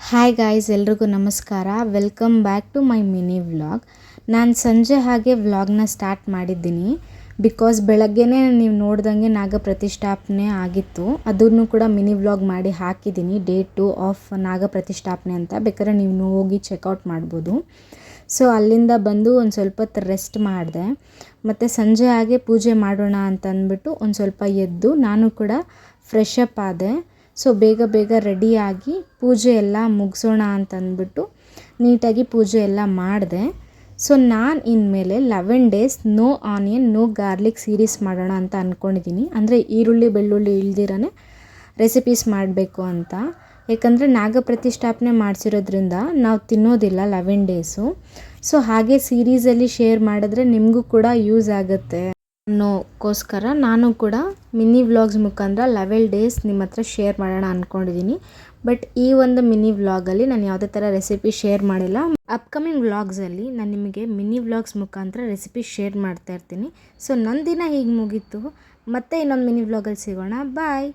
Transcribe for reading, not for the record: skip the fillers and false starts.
Hi guys, ಎಲ್ರಿಗೂ ನಮಸ್ಕಾರ. Welcome back to my mini vlog. ನಾನು ಸಂಜೆ ಹಾಗೆ ವ್ಲಾಗ್ನ ಸ್ಟಾರ್ಟ್ ಮಾಡಿದ್ದೀನಿ. ಬಿಕಾಸ್ ಬೆಳಗ್ಗೆನೇ ನೀವು ನೋಡ್ದಂಗೆ ನಾಗ ಪ್ರತಿಷ್ಠಾಪನೆ ಆಗಿತ್ತು. ಅದನ್ನು ಕೂಡ ಮಿನಿ ವ್ಲಾಗ್ ಮಾಡಿ ಹಾಕಿದ್ದೀನಿ, ಡೇ 2 ಆಫ್ ನಾಗ ಪ್ರತಿಷ್ಠಾಪನೆ ಅಂತ. ಬೇಕಾದ್ರೆ ನೀವು ಹೋಗಿ ಚೆಕ್ಔಟ್ ಮಾಡ್ಬೋದು. ಸೊ ಅಲ್ಲಿಂದ ಬಂದು ಒಂದು ಸ್ವಲ್ಪ ಹೊತ್ತು ರೆಸ್ಟ್ ಮಾಡಿದೆ. ಮತ್ತು ಸಂಜೆ ಹಾಗೆ ಪೂಜೆ ಮಾಡೋಣ ಅಂತ ಅಂದ್ಬಿಟ್ಟು ಒಂದು ಸ್ವಲ್ಪ ಎದ್ದು ನಾನು ಕೂಡ ಫ್ರೆಶ್ ಅಪ್ ಆದೆ. ಸೊ ಬೇಗ ರೆಡಿಯಾಗಿ ಪೂಜೆ ಎಲ್ಲ ಮುಗಿಸೋಣ ಅಂತಂದ್ಬಿಟ್ಟು ನೀಟಾಗಿ ಪೂಜೆ ಎಲ್ಲ ಮಾಡಿದೆ. ಸೊ ನಾನು ಇನ್ಮೇಲೆ 11 days no onion no garlic series ಮಾಡೋಣ ಅಂತ ಅಂದ್ಕೊಂಡಿದ್ದೀನಿ. ಅಂದರೆ ಈರುಳ್ಳಿ ಬೆಳ್ಳುಳ್ಳಿ ಇಲ್ದಿರನೇ ರೆಸಿಪೀಸ್ ಮಾಡಬೇಕು ಅಂತ. ಯಾಕಂದರೆ ನಾಗ ಪ್ರತಿಷ್ಠಾಪನೆ ಮಾಡಿಸಿರೋದ್ರಿಂದ ನಾವು ತಿನ್ನೋದಿಲ್ಲ 11 ಡೇಸು. ಸೊ ಹಾಗೆ ಸೀರೀಸಲ್ಲಿ ಶೇರ್ ಮಾಡಿದ್ರೆ ನಿಮಗೂ ಕೂಡ ಯೂಸ್ ಆಗುತ್ತೆ ಅನ್ನೋಕ್ಕೋಸ್ಕರ ನಾನು ಕೂಡ ಮಿನಿ ವ್ಲಾಗ್ಸ್ ಮುಖಾಂತರ 11 ಡೇಸ್ ನಿಮ್ಮ ಹತ್ರ ಶೇರ್ ಮಾಡೋಣ ಅಂದ್ಕೊಂಡಿದ್ದೀನಿ. ಬಟ್ ಈ ಒಂದು ಮಿನಿ ವ್ಲಾಗಲ್ಲಿ ನಾನು ಯಾವುದೇ ಥರ ರೆಸಿಪಿ ಶೇರ್ ಮಾಡಿಲ್ಲ. ಅಪ್ಕಮಿಂಗ್ ವ್ಲಾಗ್ಸಲ್ಲಿ ನಾನು ನಿಮಗೆ ಮಿನಿ ವ್ಲಾಗ್ಸ್ ಮುಖಾಂತರ ರೆಸಿಪಿ ಶೇರ್ ಮಾಡ್ತಾ ಇರ್ತೀನಿ. ಸೊ ನನ್ನ ದಿನ ಹೀಗೆ ಮುಗೀತು. ಮತ್ತೆ ಇನ್ನೊಂದು ಮಿನಿ ವ್ಲಾಗಲ್ಲಿ ಸಿಗೋಣ. ಬಾಯ್.